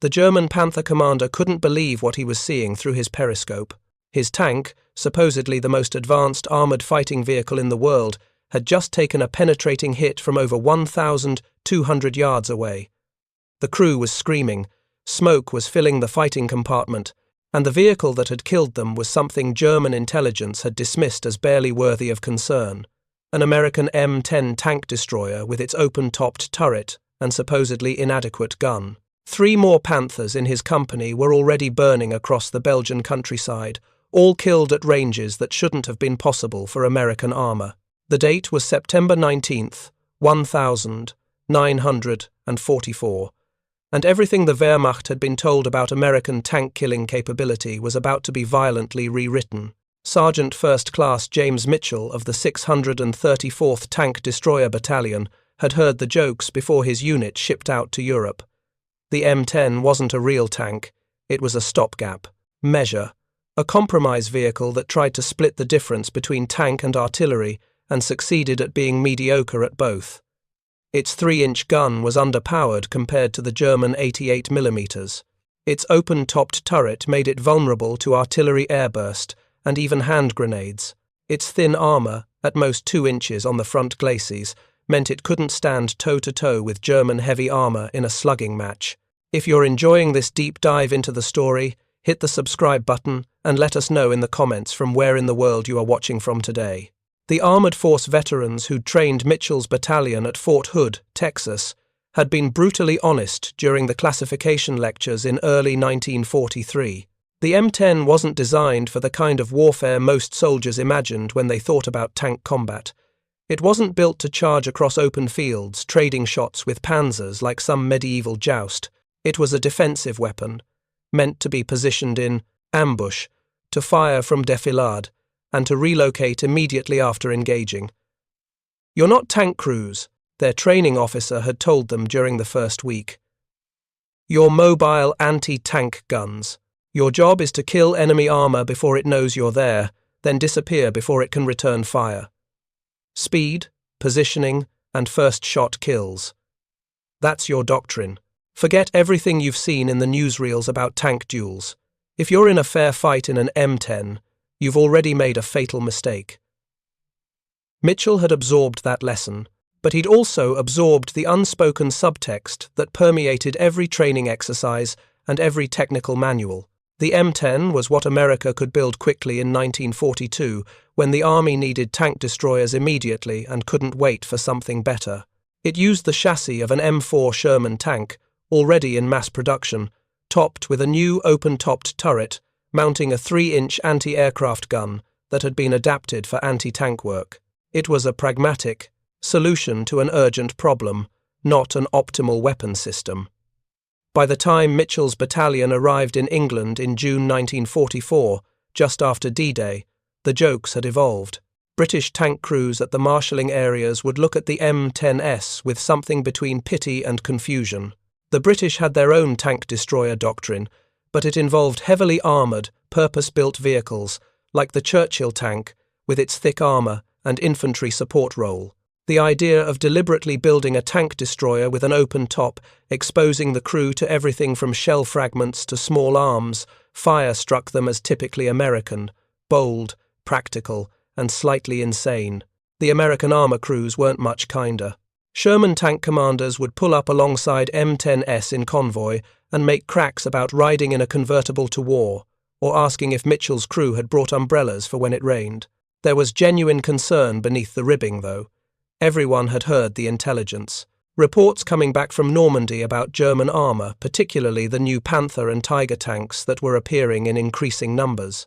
The German Panther commander couldn't believe what he was seeing through his periscope. His tank, supposedly the most advanced armored fighting vehicle in the world, had just taken a penetrating hit from over 1,200 yards away. The crew was screaming, smoke was filling the fighting compartment, and the vehicle that had killed them was something German intelligence had dismissed as barely worthy of concern. An American M10 tank destroyer with its open-topped turret and supposedly inadequate gun. 3 more Panthers in his company were already burning across the Belgian countryside, all killed at ranges that shouldn't have been possible for American armor. The date was September 19th, 1944, and everything the Wehrmacht had been told about American tank-killing capability was about to be violently rewritten. Sergeant First Class James Mitchell of the 634th Tank Destroyer Battalion had heard the jokes before his unit shipped out to Europe. The M10 wasn't a real tank, it was a stopgap measure, a compromise vehicle that tried to split the difference between tank and artillery and succeeded at being mediocre at both. Its 3-inch gun was underpowered compared to the German 88mm. Its open-topped turret made it vulnerable to artillery airburst and even hand grenades. Its thin armor, at most 2 inches on the front glacis, meant it couldn't stand toe-to-toe with German heavy armor in a slugging match. If you're enjoying this deep dive into the story, hit the subscribe button and let us know in the comments from where in the world you are watching from today. The Armored Force veterans who'd trained Mitchell's battalion at Fort Hood, Texas, had been brutally honest during the classification lectures in early 1943. The M10 wasn't designed for the kind of warfare most soldiers imagined when they thought about tank combat. It wasn't built to charge across open fields, trading shots with panzers like some medieval joust. It was a defensive weapon, meant to be positioned in ambush, to fire from defilade, and to relocate immediately after engaging. "You're not tank crews," their training officer had told them during the first week. "You're mobile anti-tank guns. Your job is to kill enemy armor before it knows you're there, then disappear before it can return fire. Speed, positioning, and first shot kills. That's your doctrine. Forget everything you've seen in the newsreels about tank duels. If you're in a fair fight in an M10, you've already made a fatal mistake." Mitchell had absorbed that lesson, but he'd also absorbed the unspoken subtext that permeated every training exercise and every technical manual. The M10 was what America could build quickly in 1942 when the army needed tank destroyers immediately and couldn't wait for something better. It used the chassis of an M4 Sherman tank, already in mass production, topped with a new open-topped turret, mounting a 3-inch anti-aircraft gun that had been adapted for anti-tank work. It was a pragmatic solution to an urgent problem, not an optimal weapon system. By the time Mitchell's battalion arrived in England in June 1944, just after D-Day, the jokes had evolved. British tank crews at the marshalling areas would look at the M10S with something between pity and confusion. The British had their own tank destroyer doctrine, but it involved heavily armoured, purpose-built vehicles, like the Churchill tank, with its thick armour and infantry support role. The idea of deliberately building a tank destroyer with an open top, exposing the crew to everything from shell fragments to small arms, fire struck them as typically American, bold, practical, and slightly insane. The American armour crews weren't much kinder. Sherman tank commanders would pull up alongside M10S in convoy and make cracks about riding in a convertible to war, or asking if Mitchell's crew had brought umbrellas for when it rained. There was genuine concern beneath the ribbing, though. Everyone had heard the intelligence. Reports coming back from Normandy about German armour, particularly the new Panther and Tiger tanks that were appearing in increasing numbers.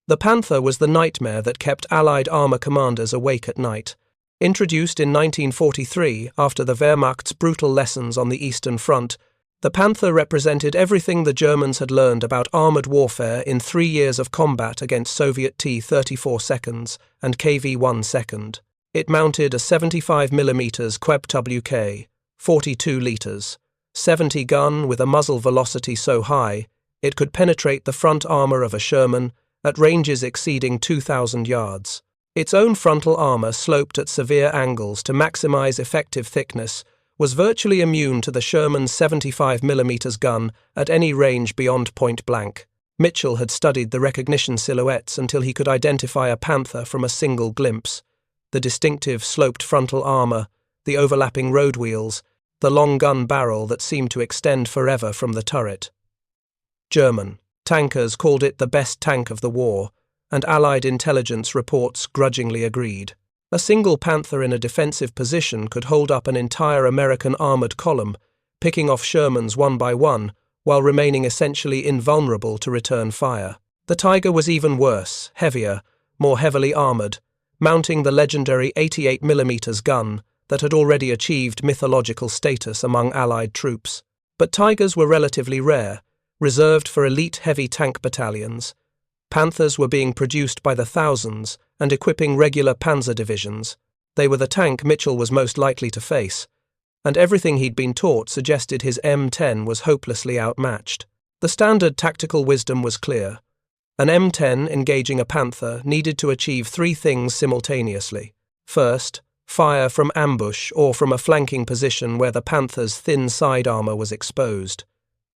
The Panther was the nightmare that kept Allied armour commanders awake at night. Introduced in 1943 after the Wehrmacht's brutal lessons on the Eastern Front, the Panther represented everything the Germans had learned about armoured warfare in 3 years of combat against Soviet T-34 seconds and KV-1 second. It mounted a 75mm QEB-WK, 42 litres, 70 gun with a muzzle velocity so high it could penetrate the front armour of a Sherman at ranges exceeding 2,000 yards. Its own frontal armour sloped at severe angles to maximise effective thickness, was virtually immune to the Sherman's 75mm gun at any range beyond point blank. Mitchell had studied the recognition silhouettes until he could identify a Panther from a single glimpse. The distinctive sloped frontal armor, the overlapping road wheels, the long gun barrel that seemed to extend forever from the turret. German tankers called it the best tank of the war, and Allied intelligence reports grudgingly agreed. A single Panther in a defensive position could hold up an entire American armored column, picking off Shermans one by one, while remaining essentially invulnerable to return fire. The Tiger was even worse, heavier, more heavily armored, mounting the legendary 88mm gun that had already achieved mythological status among Allied troops. But Tigers were relatively rare, reserved for elite heavy tank battalions. Panthers were being produced by the thousands and equipping regular panzer divisions. They were the tank Mitchell was most likely to face, and everything he'd been taught suggested his M10 was hopelessly outmatched. The standard tactical wisdom was clear. An M10 engaging a Panther needed to achieve three things simultaneously. First, fire from ambush or from a flanking position where the Panther's thin side armor was exposed.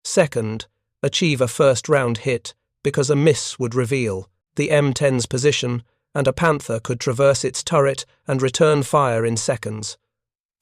Second, achieve a first-round hit because a miss would reveal the M10's position and a Panther could traverse its turret and return fire in seconds.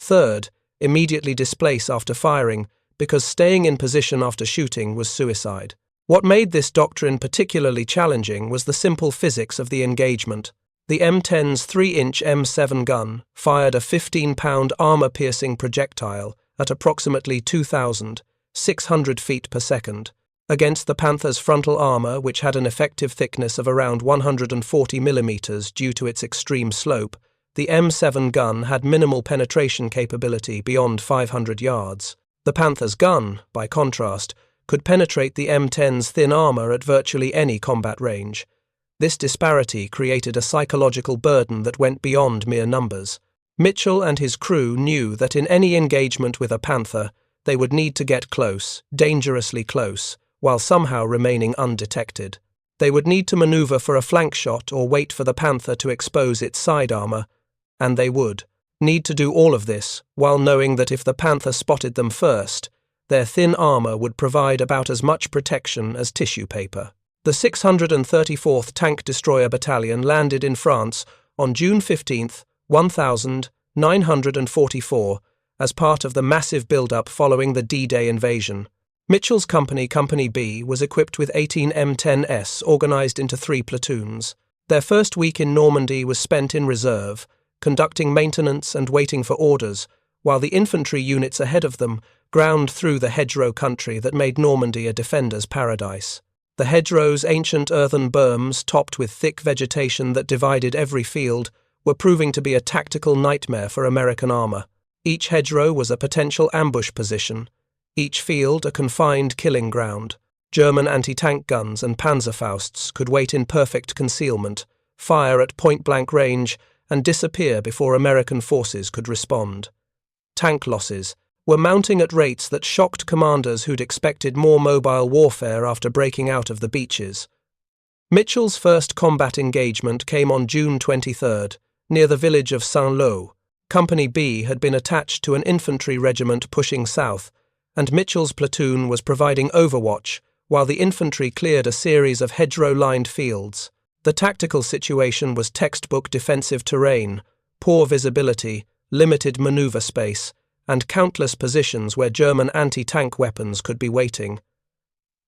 Third, immediately displace after firing because staying in position after shooting was suicide. What made this doctrine particularly challenging was the simple physics of the engagement. The M10's 3-inch M7 gun fired a 15-pound armor-piercing projectile at approximately 2,600 feet per second. Against the Panther's frontal armor, which had an effective thickness of around 140 millimeters due to its extreme slope, the M7 gun had minimal penetration capability beyond 500 yards. The Panther's gun, by contrast, could penetrate the M10's thin armor at virtually any combat range. This disparity created a psychological burden that went beyond mere numbers. Mitchell and his crew knew that in any engagement with a Panther, they would need to get close, dangerously close, while somehow remaining undetected. They would need to maneuver for a flank shot or wait for the Panther to expose its side armor, and they would need to do all of this while knowing that if the Panther spotted them first, their thin armor would provide about as much protection as tissue paper. The 634th Tank Destroyer Battalion landed in France on June 15, 1944, as part of the massive build-up following the D-Day invasion. Mitchell's company, Company B, was equipped with 18 M10s organized into 3 platoons. Their first week in Normandy was spent in reserve, conducting maintenance and waiting for orders, while the infantry units ahead of them ground through the hedgerow country that made Normandy a defender's paradise. The hedgerows, ancient earthen berms topped with thick vegetation that divided every field, were proving to be a tactical nightmare for American armor. Each hedgerow was a potential ambush position, each field a confined killing ground. German anti-tank guns and Panzerfausts could wait in perfect concealment, fire at point-blank range, and disappear before American forces could respond. Tank losses were mounting at rates that shocked commanders who'd expected more mobile warfare after breaking out of the beaches. Mitchell's first combat engagement came on June 23rd, near the village of Saint-Lô. Company B had been attached to an infantry regiment pushing south, and Mitchell's platoon was providing overwatch while the infantry cleared a series of hedgerow-lined fields. The tactical situation was textbook defensive terrain, poor visibility, limited maneuver space, and countless positions where German anti-tank weapons could be waiting.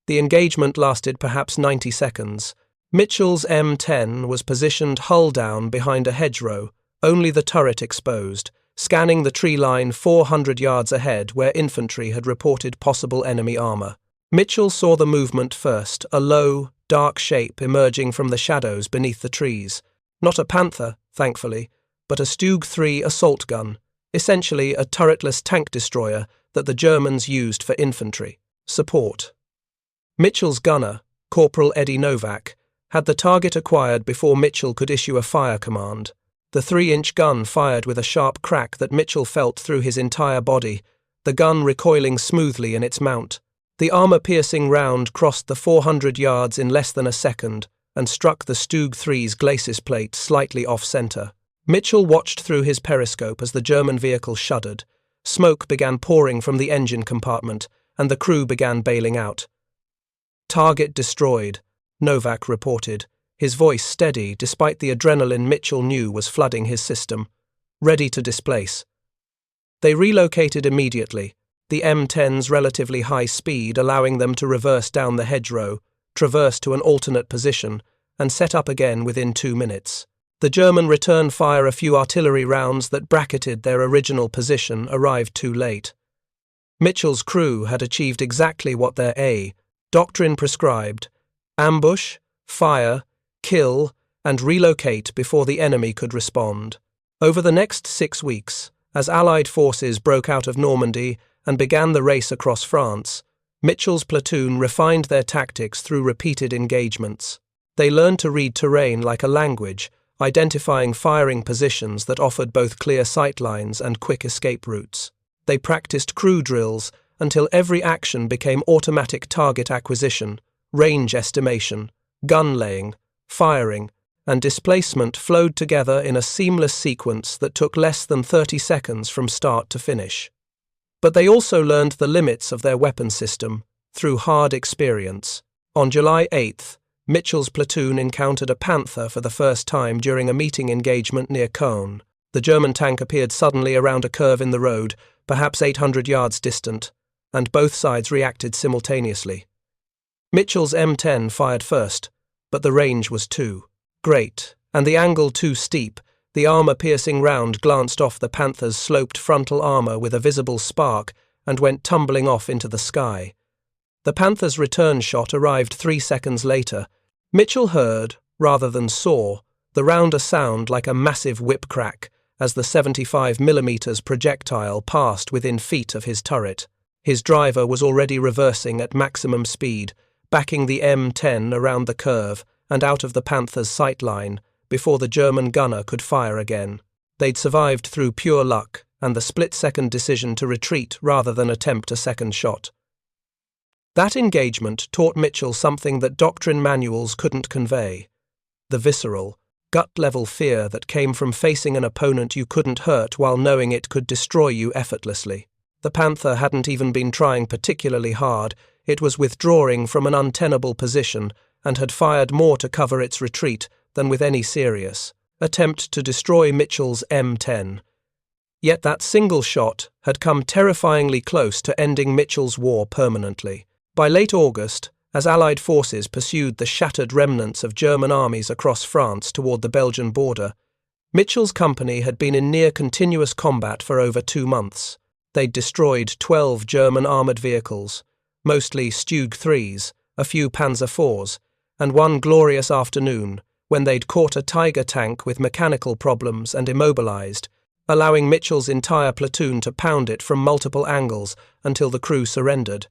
The engagement lasted perhaps 90 seconds. Mitchell's M10 was positioned hull down behind a hedgerow, only the turret exposed, scanning the tree line 400 yards ahead where infantry had reported possible enemy armor. Mitchell saw the movement first, a low, dark shape emerging from the shadows beneath the trees. Not a Panther, thankfully, but a Stug 3 assault gun, essentially a turretless tank destroyer that the Germans used for infantry support. Mitchell's gunner, Corporal Eddie Novak, had the target acquired before Mitchell could issue a fire command. The 3-inch gun fired with a sharp crack that Mitchell felt through his entire body, the gun recoiling smoothly in its mount. The armor-piercing round crossed the 400 yards in less than a second and struck the Stug 3's glacis plate slightly off-center. Mitchell watched through his periscope as the German vehicle shuddered, Smoke began pouring from the engine compartment, and the crew began bailing out. "Target destroyed," Novak reported, his voice steady despite the adrenaline Mitchell knew was flooding his system. "Ready to displace." They relocated immediately, the M10's relatively high speed allowing them to reverse down the hedgerow, traverse to an alternate position, and set up again within 2 minutes. The German return fire a few artillery rounds that bracketed their original position arrived too late. Mitchell's crew had achieved exactly what their doctrine prescribed: ambush, fire, kill, and relocate before the enemy could respond. Over the next 6 weeks, as Allied forces broke out of Normandy and began the race across France, Mitchell's platoon refined their tactics through repeated engagements. They learned to read terrain like a language, identifying firing positions that offered both clear sightlines and quick escape routes. They practiced crew drills until every action became automatic target acquisition, range estimation, gun laying, firing, and displacement flowed together in a seamless sequence that took less than 30 seconds from start to finish. But they also learned the limits of their weapon system through hard experience. On July 8th, Mitchell's platoon encountered a Panther for the first time during a meeting engagement near Caen. The German tank appeared suddenly around a curve in the road, perhaps 800 yards distant, and both sides reacted simultaneously. Mitchell's M10 fired first, but the range was too great, and the angle too steep. The armor-piercing round glanced off the Panther's sloped frontal armor with a visible spark and went tumbling off into the sky. The Panther's return shot arrived 3 seconds later. Mitchell heard, rather than saw, the rounder sound like a massive whip crack as the 75mm projectile passed within feet of his turret. His driver was already reversing at maximum speed, backing the M10 around the curve and out of the Panther's sight line before the German gunner could fire again. They'd survived through pure luck and the split-second decision to retreat rather than attempt a second shot. That engagement taught Mitchell something that doctrine manuals couldn't convey: the visceral, gut-level fear that came from facing an opponent you couldn't hurt while knowing it could destroy you effortlessly. The Panther hadn't even been trying particularly hard, it was withdrawing from an untenable position and had fired more to cover its retreat than with any serious attempt to destroy Mitchell's M10. Yet that single shot had come terrifyingly close to ending Mitchell's war permanently. By late August, as Allied forces pursued the shattered remnants of German armies across France toward the Belgian border, Mitchell's company had been in near-continuous combat for over 2 months. They'd destroyed 12 German armoured vehicles, mostly Stug 3s, a few Panzer 4s, and one glorious afternoon when they'd caught a Tiger tank with mechanical problems and immobilized, allowing Mitchell's entire platoon to pound it from multiple angles until the crew surrendered.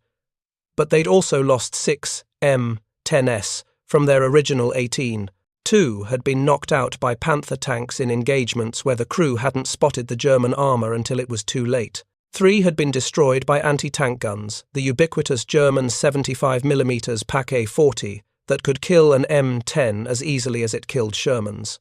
But they'd also lost 6 M10s from their original 18. 2 had been knocked out by Panther tanks in engagements where the crew hadn't spotted the German armour until it was too late. 3 had been destroyed by anti-tank guns, the ubiquitous German 75mm Paquet 40 that could kill an M10 as easily as it killed Shermans.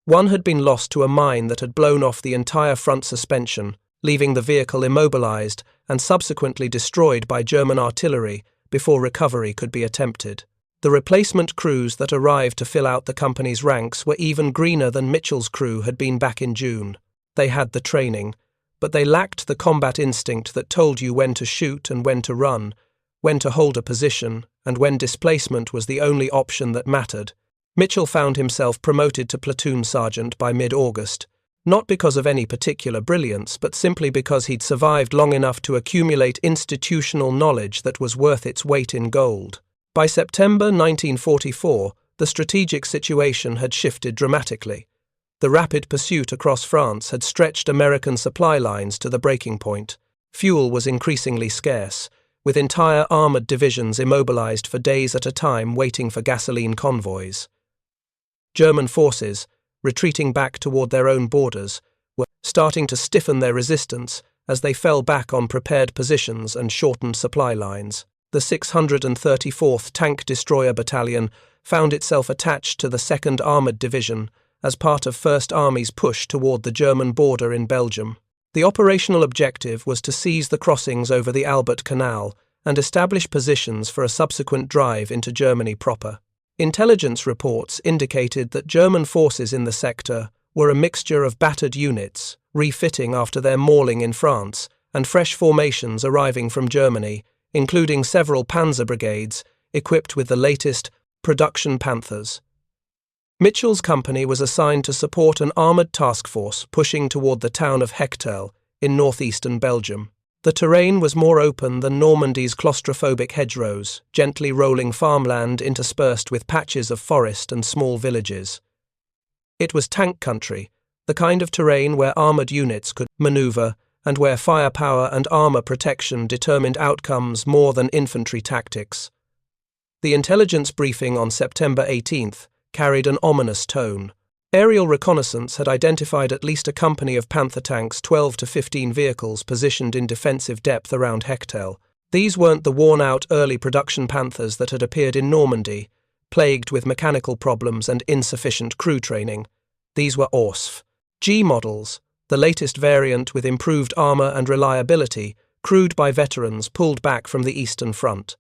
1 had been lost to a mine that had blown off the entire front suspension, leaving the vehicle immobilized and subsequently destroyed by German artillery before recovery could be attempted. The replacement crews that arrived to fill out the company's ranks were even greener than Mitchell's crew had been back in June. They had the training, but they lacked the combat instinct that told you when to shoot and when to run, when to hold a position, and when displacement was the only option that mattered. Mitchell found himself promoted to platoon sergeant by mid-August, not because of any particular brilliance, but simply because he'd survived long enough to accumulate institutional knowledge that was worth its weight in gold. By September 1944, the strategic situation had shifted dramatically. The rapid pursuit across France had stretched American supply lines to the breaking point. Fuel was increasingly scarce, with entire armoured divisions immobilized for days at a time waiting for gasoline convoys. German forces, retreating back toward their own borders, were starting to stiffen their resistance as they fell back on prepared positions and shortened supply lines. The 634th Tank Destroyer Battalion found itself attached to the 2nd Armoured Division as part of 1st Army's push toward the German border in Belgium. The operational objective was to seize the crossings over the Albert Canal and establish positions for a subsequent drive into Germany proper. Intelligence reports indicated that German forces in the sector were a mixture of battered units, refitting after their mauling in France, and fresh formations arriving from Germany, including several Panzer brigades equipped with the latest production Panthers. Mitchell's company was assigned to support an armoured task force pushing toward the town of Hecttel in northeastern Belgium. The terrain was more open than Normandy's claustrophobic hedgerows, gently rolling farmland interspersed with patches of forest and small villages. It was tank country, the kind of terrain where armoured units could manoeuvre and where firepower and armour protection determined outcomes more than infantry tactics. The intelligence briefing on September 18th carried an ominous tone. Aerial reconnaissance had identified at least a company of Panther tanks, 12 to 15 vehicles positioned in defensive depth around Hecttel. These weren't the worn-out early production Panthers that had appeared in Normandy, plagued with mechanical problems and insufficient crew training. These were ORSF G models, the latest variant with improved armour and reliability, crewed by veterans pulled back from the Eastern Front.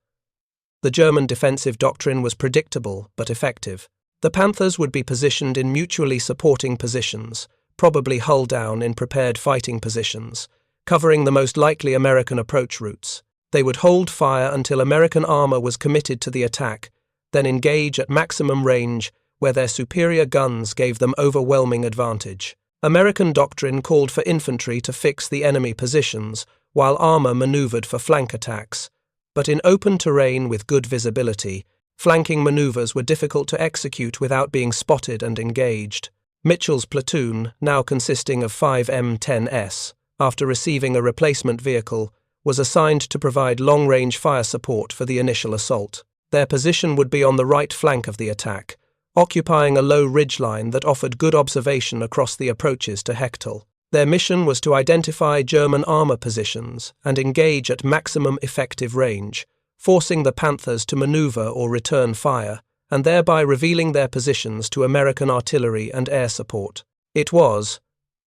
The German defensive doctrine was predictable but effective. The Panthers would be positioned in mutually supporting positions, probably hull down in prepared fighting positions, covering the most likely American approach routes. They would hold fire until American armour was committed to the attack, then engage at maximum range where their superior guns gave them overwhelming advantage. American doctrine called for infantry to fix the enemy positions, while armour manoeuvred for flank attacks. But in open terrain with good visibility, flanking manoeuvres were difficult to execute without being spotted and engaged. Mitchell's platoon, now consisting of 5 M10s, after receiving a replacement vehicle, was assigned to provide long-range fire support for the initial assault. Their position would be on the right flank of the attack, occupying a low ridgeline that offered good observation across the approaches to Hecttel. Their mission was to identify German armour positions and engage at maximum effective range, forcing the Panthers to manoeuvre or return fire, and thereby revealing their positions to American artillery and air support. It was,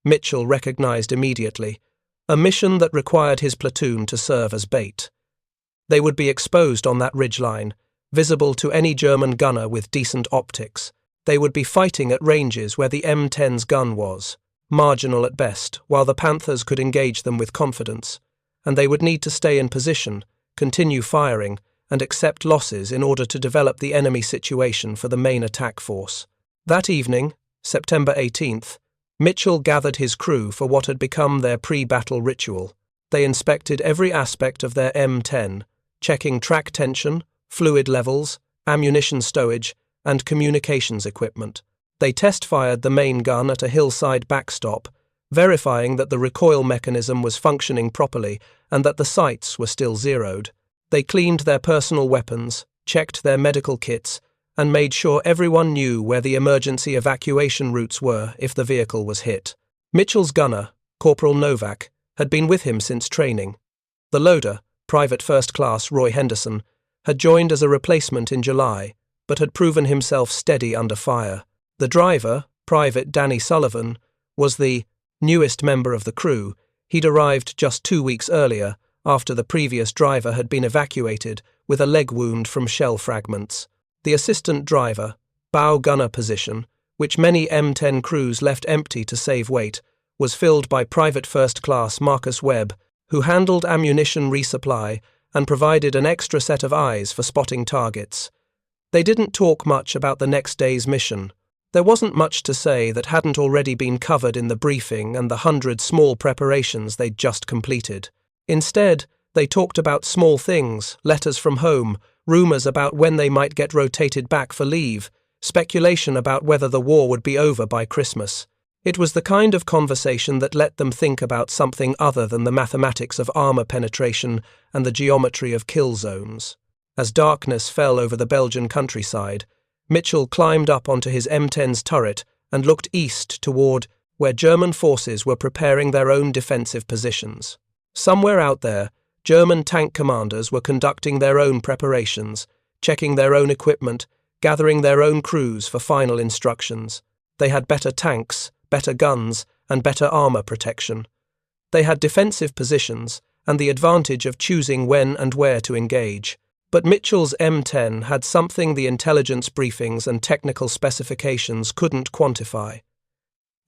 Mitchell recognized immediately, a mission that required his platoon to serve as bait. They would be exposed on that ridgeline, visible to any German gunner with decent optics. They would be fighting at ranges where the M10's gun was, marginal at best, while the Panthers could engage them with confidence, and they would need to stay in position, continue firing, and accept losses in order to develop the enemy situation for the main attack force. That evening, September 18th, Mitchell gathered his crew for what had become their pre-battle ritual. They inspected every aspect of their M10, checking track tension, fluid levels, ammunition stowage, and communications equipment. They test-fired the main gun at a hillside backstop, verifying that the recoil mechanism was functioning properly and that the sights were still zeroed. They cleaned their personal weapons, checked their medical kits, and made sure everyone knew where the emergency evacuation routes were if the vehicle was hit. Mitchell's gunner, Corporal Novak, had been with him since training. The loader, Private First Class Roy Henderson, had joined as a replacement in July, but had proven himself steady under fire. The driver, Private Danny Sullivan, was the newest member of the crew. He'd arrived just 2 weeks earlier, after the previous driver had been evacuated with a leg wound from shell fragments. The assistant driver, bow gunner position, which many M10 crews left empty to save weight, was filled by Private First Class Marcus Webb, who handled ammunition resupply and provided an extra set of eyes for spotting targets. They didn't talk much about the next day's mission. There wasn't much to say that hadn't already been covered in the briefing and the 100 small preparations they'd just completed. Instead, they talked about small things, letters from home, rumours about when they might get rotated back for leave, speculation about whether the war would be over by Christmas. It was the kind of conversation that let them think about something other than the mathematics of armour penetration and the geometry of kill zones. As darkness fell over the Belgian countryside, Mitchell climbed up onto his M10's turret and looked east toward where German forces were preparing their own defensive positions. Somewhere out there, German tank commanders were conducting their own preparations, checking their own equipment, gathering their own crews for final instructions. They had better tanks, better guns, and better armour protection. They had defensive positions and the advantage of choosing when and where to engage. But Mitchell's M10 had something the intelligence briefings and technical specifications couldn't quantify.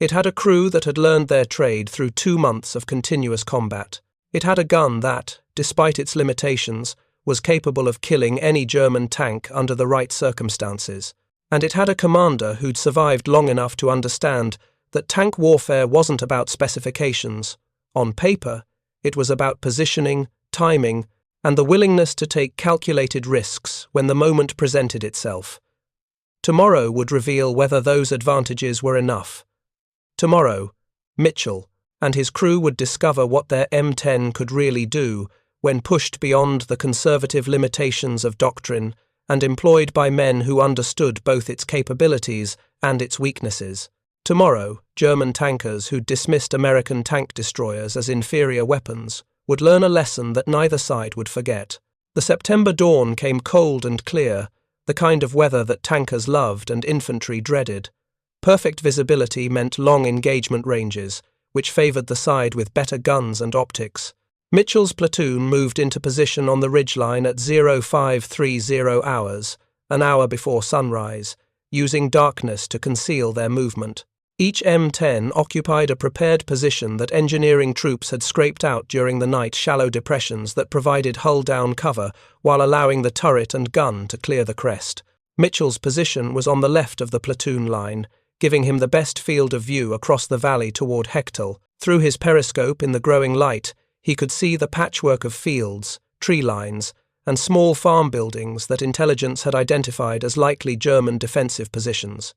It had a crew that had learned their trade through 2 months of continuous combat. It had a gun that, despite its limitations, was capable of killing any German tank under the right circumstances. And it had a commander who'd survived long enough to understand that tank warfare wasn't about specifications. On paper, it was about positioning, timing, and the willingness to take calculated risks when the moment presented itself. Tomorrow would reveal whether those advantages were enough. Tomorrow, Mitchell and his crew would discover what their M10 could really do when pushed beyond the conservative limitations of doctrine and employed by men who understood both its capabilities and its weaknesses. Tomorrow, German tankers who'd dismissed American tank destroyers as inferior weapons would learn a lesson that neither side would forget. The September dawn came cold and clear, the kind of weather that tankers loved and infantry dreaded. Perfect visibility meant long engagement ranges, which favoured the side with better guns and optics. Mitchell's platoon moved into position on the ridgeline at 0530 hours, an hour before sunrise, using darkness to conceal their movement. Each M10 occupied a prepared position that engineering troops had scraped out during the night, shallow depressions that provided hull-down cover while allowing the turret and gun to clear the crest. Mitchell's position was on the left of the platoon line, giving him the best field of view across the valley toward Hecttel. Through his periscope in the growing light, he could see the patchwork of fields, tree lines, and small farm buildings that intelligence had identified as likely German defensive positions.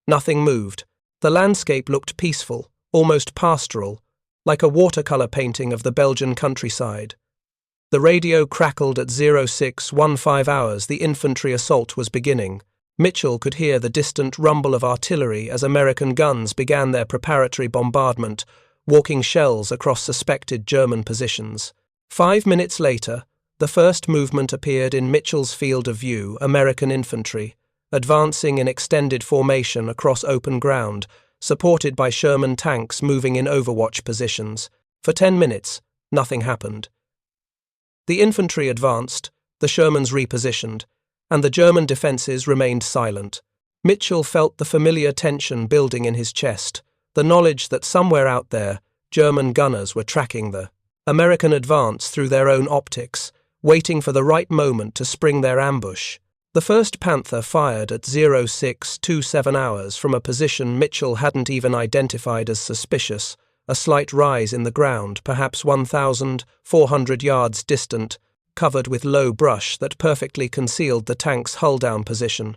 Nothing moved. The landscape looked peaceful, almost pastoral, like a watercolour painting of the Belgian countryside. The radio crackled at 0615 hours. The infantry assault was beginning. Mitchell could hear the distant rumble of artillery as American guns began their preparatory bombardment, walking shells across suspected German positions. 5 minutes later, the first movement appeared in Mitchell's field of view, American infantry, advancing in extended formation across open ground, supported by Sherman tanks moving in overwatch positions. For 10 minutes, nothing happened. The infantry advanced, the Shermans repositioned, and the German defences remained silent. Mitchell felt the familiar tension building in his chest, the knowledge that somewhere out there, German gunners were tracking the American advance through their own optics, waiting for the right moment to spring their ambush. The first Panther fired at 0627 hours from a position Mitchell hadn't even identified as suspicious, a slight rise in the ground, perhaps 1,400 yards distant, covered with low brush that perfectly concealed the tank's hull-down position.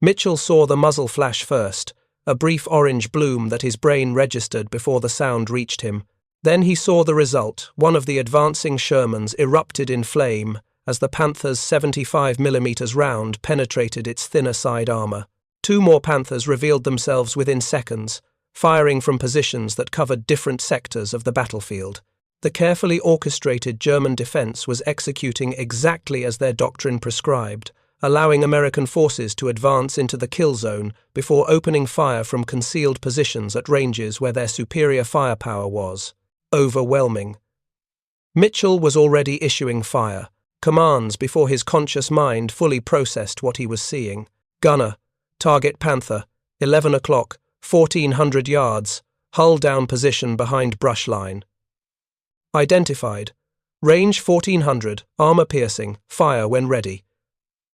Mitchell saw the muzzle flash first, a brief orange bloom that his brain registered before the sound reached him. Then he saw the result. One of the advancing Shermans erupted in flame as the Panther's 75mm round penetrated its thinner side armour. 2 more Panthers revealed themselves within seconds, firing from positions that covered different sectors of the battlefield. The carefully orchestrated German defence was executing exactly as their doctrine prescribed, allowing American forces to advance into the kill zone before opening fire from concealed positions at ranges where their superior firepower was overwhelming. Mitchell was already issuing fire, commands before his conscious mind fully processed what he was seeing. Gunner, target Panther, 11 o'clock, 1,400 yards, hull down position behind brush line. Identified. Range 1,400, armour piercing, fire when ready.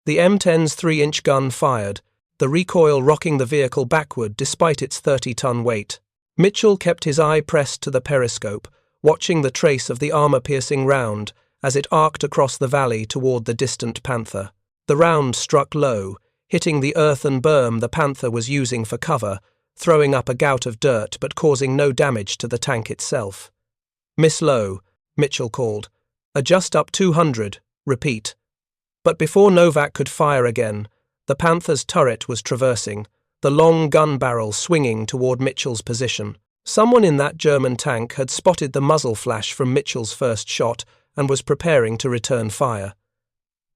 The M10's 3-inch gun fired, the recoil rocking the vehicle backward despite its 30-ton weight. Mitchell kept his eye pressed to the periscope, watching the trace of the armour-piercing round as it arced across the valley toward the distant Panther. The round struck low, hitting the earthen berm the Panther was using for cover, throwing up a gout of dirt but causing no damage to the tank itself. "Miss low," Mitchell called. "Adjust up 200, repeat." But before Novak could fire again, the Panther's turret was traversing, the long gun barrel swinging toward Mitchell's position. Someone in that German tank had spotted the muzzle flash from Mitchell's first shot and was preparing to return fire.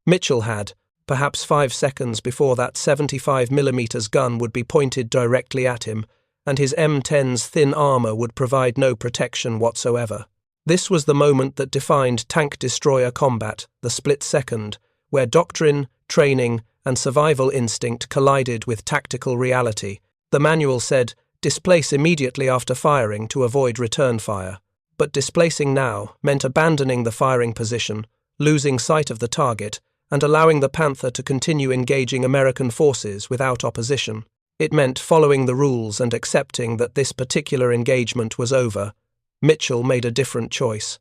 Mitchell had, perhaps 5 seconds before that 75mm gun would be pointed directly at him, and his M10's thin armor would provide no protection whatsoever. This was the moment that defined tank-destroyer combat, the split second, where doctrine, training, and survival instinct collided with tactical reality. The manual said, displace immediately after firing to avoid return fire. But displacing now meant abandoning the firing position, losing sight of the target, and allowing the Panther to continue engaging American forces without opposition. It meant following the rules and accepting that this particular engagement was over. Mitchell made a different choice.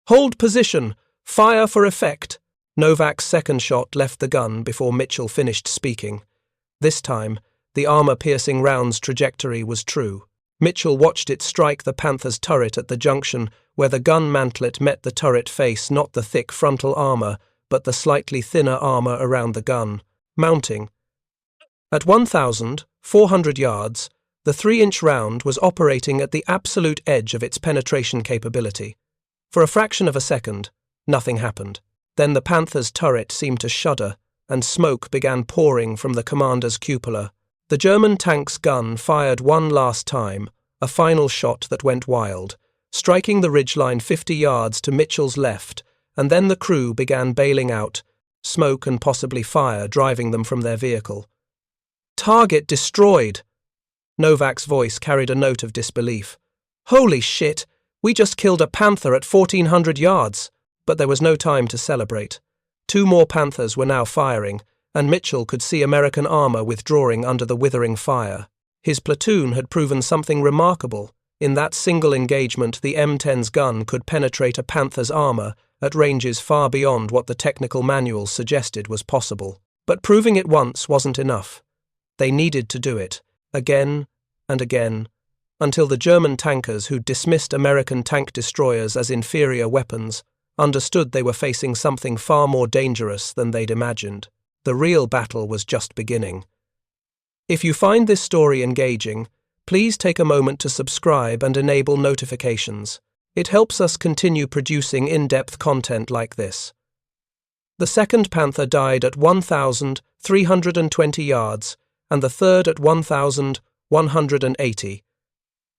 Hold position! Fire for effect! Novak's second shot left the gun before Mitchell finished speaking. This time, the armor-piercing round's trajectory was true. Mitchell watched it strike the Panther's turret at the junction where the gun mantlet met the turret face, not the thick frontal armor, but the slightly thinner armor around the gun, mounting. At 1,400 yards, the 3-inch round was operating at the absolute edge of its penetration capability. For a fraction of a second, nothing happened. Then the Panther's turret seemed to shudder, and smoke began pouring from the commander's cupola. The German tank's gun fired one last time, a final shot that went wild, striking the ridgeline 50 yards to Mitchell's left, and then the crew began bailing out, smoke and possibly fire driving them from their vehicle. Target destroyed! Novak's voice carried a note of disbelief. Holy shit! We just killed a Panther at 1,400 yards! But there was no time to celebrate. 2 more Panthers were now firing, and Mitchell could see American armor withdrawing under the withering fire. His platoon had proven something remarkable. In that single engagement, the M10's gun could penetrate a Panther's armor at ranges far beyond what the technical manuals suggested was possible. But proving it once wasn't enough. They needed to do it, again and again, until the German tankers who'd dismissed American tank destroyers as inferior weapons understood they were facing something far more dangerous than they'd imagined. The real battle was just beginning. If you find this story engaging, please take a moment to subscribe and enable notifications. It helps us continue producing in-depth content like this. The second Panther died at 1,320 yards, and the third at 1,180.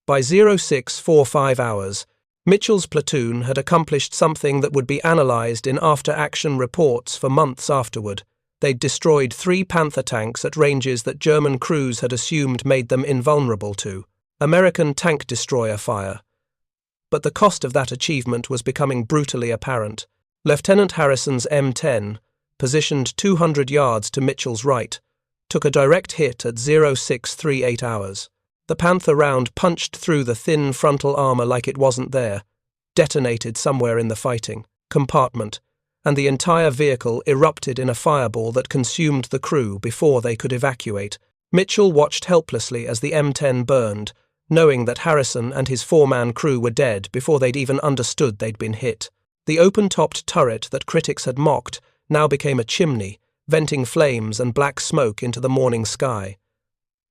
By 0645 hours, Mitchell's platoon had accomplished something that would be analysed in after-action reports for months afterward. They'd destroyed 3 Panther tanks at ranges that German crews had assumed made them invulnerable to American tank destroyer fire. But the cost of that achievement was becoming brutally apparent. Lieutenant Harrison's M10, positioned 200 yards to Mitchell's right, took a direct hit at 0638 hours. The Panther round punched through the thin frontal armor like it wasn't there, detonated somewhere in the fighting compartment, and the entire vehicle erupted in a fireball that consumed the crew before they could evacuate. Mitchell watched helplessly as the M10 burned, knowing that Harrison and his 4-man crew were dead before they'd even understood they'd been hit. The open-topped turret that critics had mocked now became a chimney, venting flames and black smoke into the morning sky.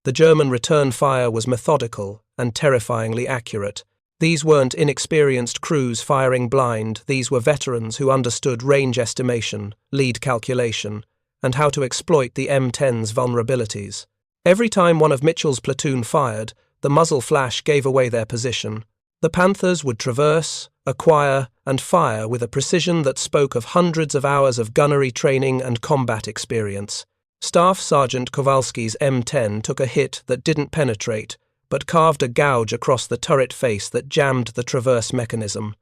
The German return fire was methodical and terrifyingly accurate. These weren't inexperienced crews firing blind, these were veterans who understood range estimation, lead calculation, and how to exploit the M10's vulnerabilities. Every time one of Mitchell's platoon fired, the muzzle flash gave away their position. The Panthers would traverse, acquire, and fire with a precision that spoke of hundreds of hours of gunnery training and combat experience. Staff Sergeant Kowalski's M10 took a hit that didn't penetrate, but carved a gouge across the turret face that jammed the traverse mechanism.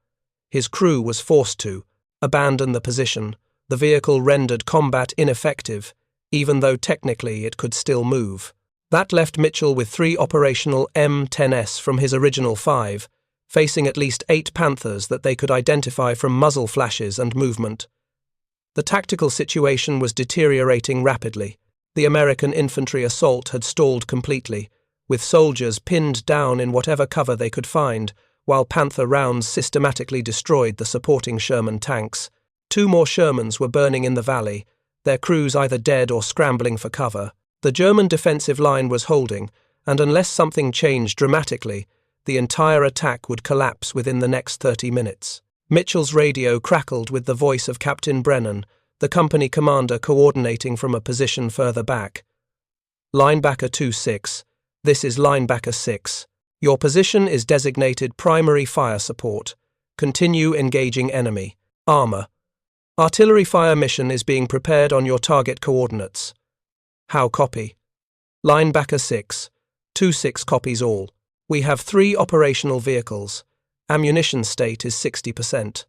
His crew was forced to abandon the position. The vehicle rendered combat ineffective, even though technically it could still move. That left Mitchell with 3 operational M10s from his original 5, facing at least 8 Panthers that they could identify from muzzle flashes and movement. The tactical situation was deteriorating rapidly. The American infantry assault had stalled completely, with soldiers pinned down in whatever cover they could find, while Panther rounds systematically destroyed the supporting Sherman tanks. 2 more Shermans were burning in the valley, their crews either dead or scrambling for cover. The German defensive line was holding, and unless something changed dramatically, the entire attack would collapse within the next 30 minutes. Mitchell's radio crackled with the voice of Captain Brennan, the company commander coordinating from a position further back. Linebacker 2-6, This is linebacker 6. Your position is designated primary fire support. Continue engaging enemy. Armor. Artillery fire mission is being prepared on your target coordinates. How copy? Linebacker 6. 2-6 copies all. We have 3 operational vehicles. Ammunition state is 60%.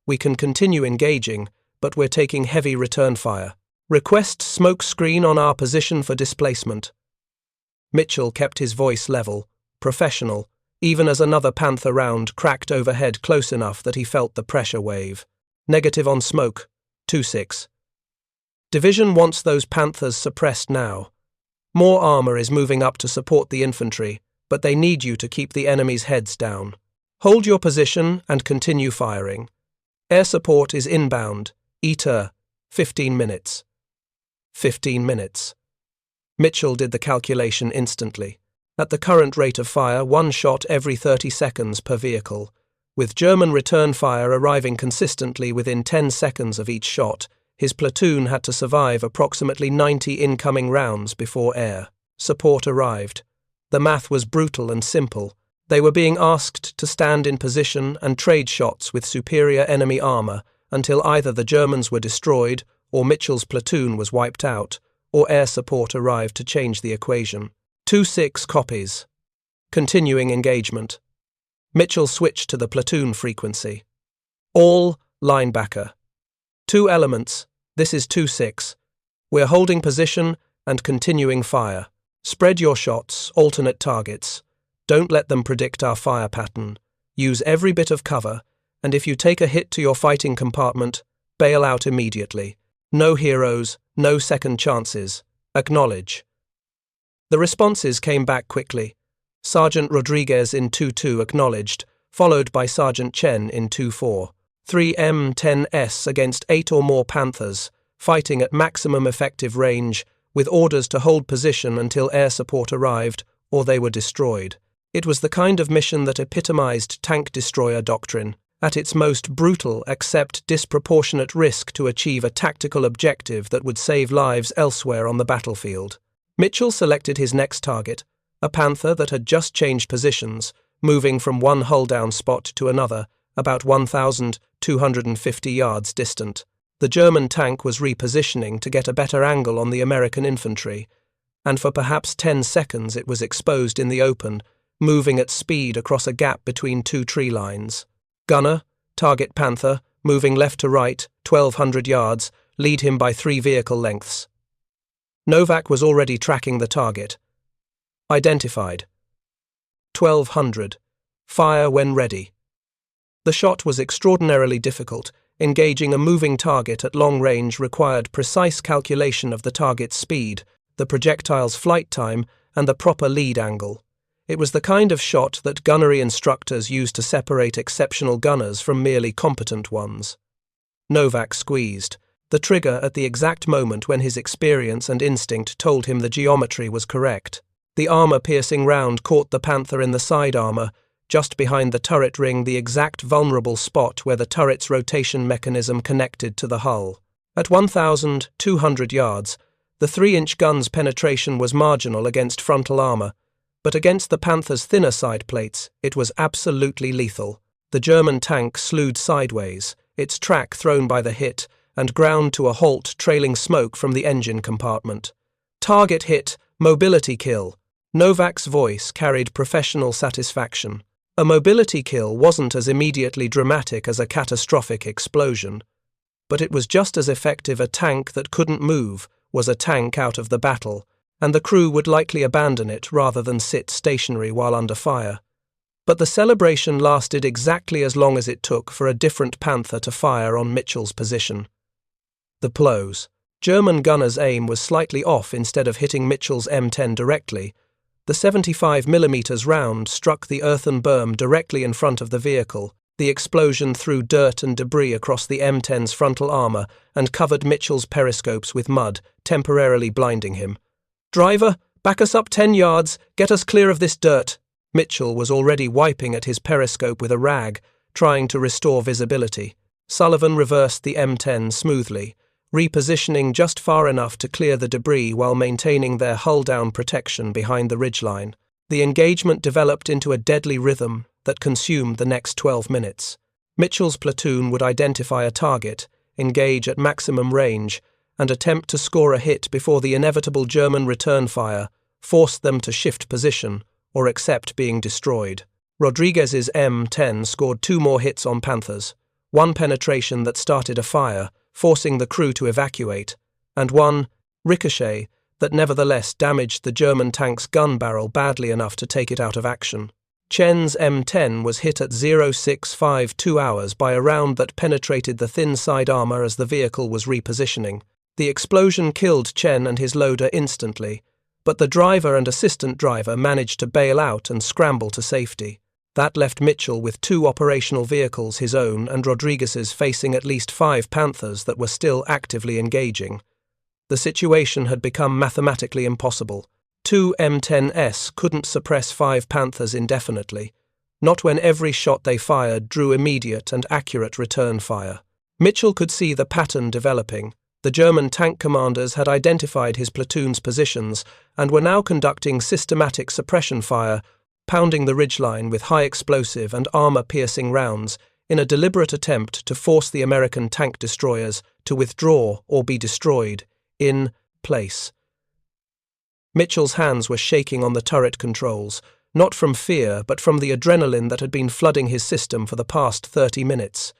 We can continue engaging, but we're taking heavy return fire. Request smoke screen on our position for displacement. Mitchell kept his voice level, professional, even as another Panther round cracked overhead close enough that he felt the pressure wave. Negative on smoke. 2-6. Division wants those Panthers suppressed now. More armor is moving up to support the infantry, but they need you to keep the enemy's heads down. Hold your position and continue firing. Air support is inbound. ETA. 15 minutes. 15 minutes. Mitchell did the calculation instantly. At the current rate of fire, 1 shot every 30 seconds per vehicle. With German return fire arriving consistently within 10 seconds of each shot, his platoon had to survive approximately 90 incoming rounds before air support arrived. The math was brutal and simple. They were being asked to stand in position and trade shots with superior enemy armor until either the Germans were destroyed or Mitchell's platoon was wiped out, or air support arrived to change the equation. 2-6 copies. Continuing engagement. Mitchell switched to the platoon frequency. All linebacker. 2 elements. This is 2-6. We're holding position and continuing fire. Spread your shots, alternate targets. Don't let them predict our fire pattern. Use every bit of cover, and if you take a hit to your fighting compartment, bail out immediately. No heroes, no second chances. Acknowledge. The responses came back quickly. Sergeant Rodriguez in 2-2 acknowledged, followed by Sergeant Chen in 2-4. 3 M10s against 8 or more Panthers, fighting at maximum effective range, with orders to hold position until air support arrived or they were destroyed. It was the kind of mission that epitomized tank destroyer doctrine, at its most brutal accept disproportionate risk to achieve a tactical objective that would save lives elsewhere on the battlefield. Mitchell selected his next target, a Panther that had just changed positions, moving from one hull-down spot to another, about 1,250 yards distant. The German tank was repositioning to get a better angle on the American infantry, and for perhaps 10 seconds it was exposed in the open, moving at speed across a gap between 2 tree lines. Gunner, target Panther, moving left to right, 1,200 yards, lead him by 3 vehicle lengths. Novak was already tracking the target. Identified. 1,200. Fire when ready. The shot was extraordinarily difficult. Engaging a moving target at long range required precise calculation of the target's speed, the projectile's flight time, and the proper lead angle. It was the kind of shot that gunnery instructors use to separate exceptional gunners from merely competent ones. Novak squeezed the trigger at the exact moment when his experience and instinct told him the geometry was correct. The armor-piercing round caught the Panther in the side armor, just behind the turret ring, the exact vulnerable spot where the turret's rotation mechanism connected to the hull. At 1,200 yards, the 3-inch gun's penetration was marginal against frontal armor, but against the Panther's thinner side plates, it was absolutely lethal. The German tank slewed sideways, its track thrown by the hit, and ground to a halt, trailing smoke from the engine compartment. Target hit, mobility kill. Novak's voice carried professional satisfaction. A mobility kill wasn't as immediately dramatic as a catastrophic explosion, but it was just as effective. A tank that couldn't move was a tank out of the battle, and the crew would likely abandon it rather than sit stationary while under fire. But the celebration lasted exactly as long as it took for a different Panther to fire on Mitchell's position. The blows. German gunners' aim was slightly off. Instead of hitting Mitchell's M10 directly, the 75mm round struck the earthen berm directly in front of the vehicle. The explosion threw dirt and debris across the M10's frontal armor and covered Mitchell's periscopes with mud, temporarily blinding him. "Driver, back us up 10 yards, get us clear of this dirt." Mitchell was already wiping at his periscope with a rag, trying to restore visibility. Sullivan reversed the M10 smoothly, repositioning just far enough to clear the debris while maintaining their hull-down protection behind the ridgeline. The engagement developed into a deadly rhythm that consumed the next 12 minutes. Mitchell's platoon would identify a target, engage at maximum range, and attempt to score a hit before the inevitable German return fire forced them to shift position or accept being destroyed. Rodriguez's M10 scored 2 more hits on Panthers, 1 penetration that started a fire, forcing the crew to evacuate, and 1 ricochet that nevertheless damaged the German tank's gun barrel badly enough to take it out of action. Chen's M10 was hit at 0652 hours by a round that penetrated the thin side armor as the vehicle was repositioning. The explosion killed Chen and his loader instantly, but the driver and assistant driver managed to bail out and scramble to safety. That left Mitchell with 2 operational vehicles, his own and Rodriguez's, facing at least 5 Panthers that were still actively engaging. The situation had become mathematically impossible. 2 M10s couldn't suppress 5 Panthers indefinitely, not when every shot they fired drew immediate and accurate return fire. Mitchell could see the pattern developing. The German tank commanders had identified his platoon's positions and were now conducting systematic suppression fire, pounding the ridgeline with high explosive and armor-piercing rounds in a deliberate attempt to force the American tank destroyers to withdraw or be destroyed in place. Mitchell's hands were shaking on the turret controls, not from fear but from the adrenaline that had been flooding his system for the past 30 minutes.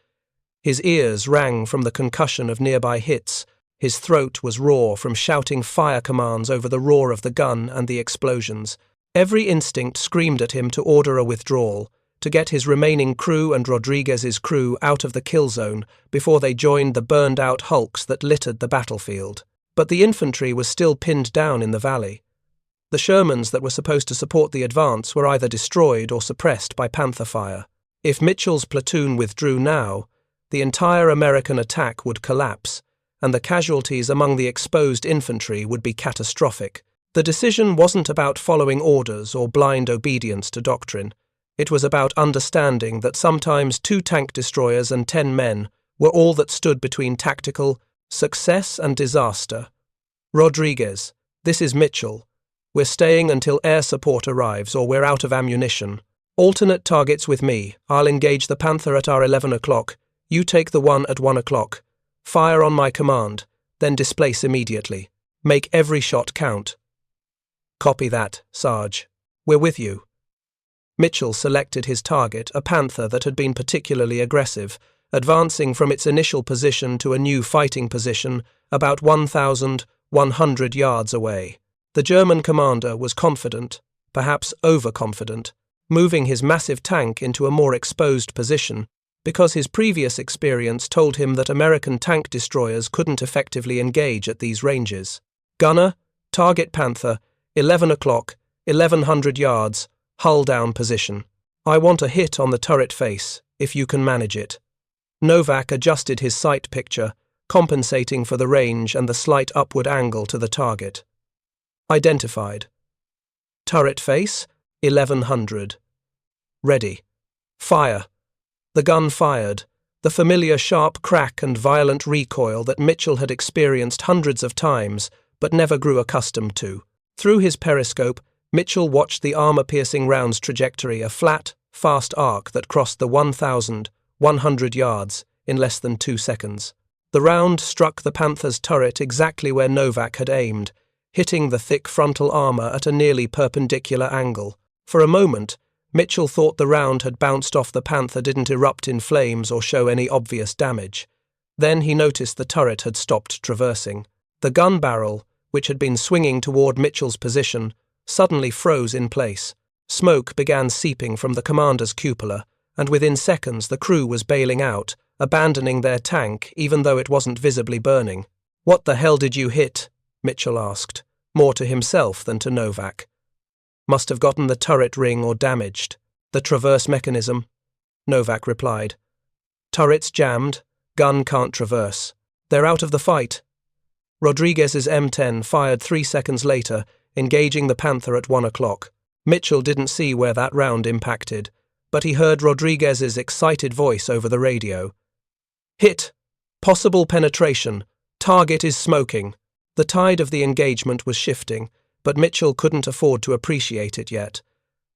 His ears rang from the concussion of nearby hits, his throat was raw from shouting fire commands over the roar of the gun and the explosions. Every instinct screamed at him to order a withdrawal, to get his remaining crew and Rodriguez's crew out of the kill zone before they joined the burned-out hulks that littered the battlefield. But the infantry was still pinned down in the valley. The Shermans that were supposed to support the advance were either destroyed or suppressed by Panther fire. If Mitchell's platoon withdrew now, the entire American attack would collapse, and the casualties among the exposed infantry would be catastrophic. The decision wasn't about following orders or blind obedience to doctrine. It was about understanding that sometimes 2 tank destroyers and 10 men were all that stood between tactical success and disaster. Rodriguez, this is Mitchell. We're staying until air support arrives or we're out of ammunition. Alternate targets with me. I'll engage the Panther at our 11 o'clock. You take the one at 1 o'clock. Fire on my command, then displace immediately. Make every shot count. Copy that, Sarge. We're with you. Mitchell selected his target, a Panther that had been particularly aggressive, advancing from its initial position to a new fighting position about 1,100 yards away. The German commander was confident, perhaps overconfident, moving his massive tank into a more exposed position because his previous experience told him that American tank destroyers couldn't effectively engage at these ranges. Gunner, target Panther, 11 o'clock, 1,100 yards, hull down position. I want a hit on the turret face, if you can manage it. Novak adjusted his sight picture, compensating for the range and the slight upward angle to the target. Identified. Turret face, 1,100. Ready. Fire. The gun fired, the familiar sharp crack and violent recoil that Mitchell had experienced hundreds of times but never grew accustomed to. Through his periscope, Mitchell watched the armor-piercing round's trajectory, a flat, fast arc that crossed the 1,100 yards in less than 2 seconds. The round struck the Panther's turret exactly where Novak had aimed, hitting the thick frontal armor at a nearly perpendicular angle. For a moment, Mitchell thought the round had bounced off the Panther didn't erupt in flames or show any obvious damage. Then he noticed the turret had stopped traversing. The gun barrel, which had been swinging toward Mitchell's position, suddenly froze in place. Smoke began seeping from the commander's cupola, and within seconds the crew was bailing out, abandoning their tank even though it wasn't visibly burning. "What the hell did you hit?" Mitchell asked, more to himself than to Novak. "Must have gotten the turret ring or damaged. The traverse mechanism," Novak replied. "Turret's jammed, gun can't traverse. They're out of the fight." Rodriguez's M10 fired 3 seconds later, engaging the Panther at 1 o'clock. Mitchell didn't see where that round impacted, but he heard Rodriguez's excited voice over the radio. "Hit! Possible penetration! Target is smoking!" The tide of the engagement was shifting, but Mitchell couldn't afford to appreciate it yet.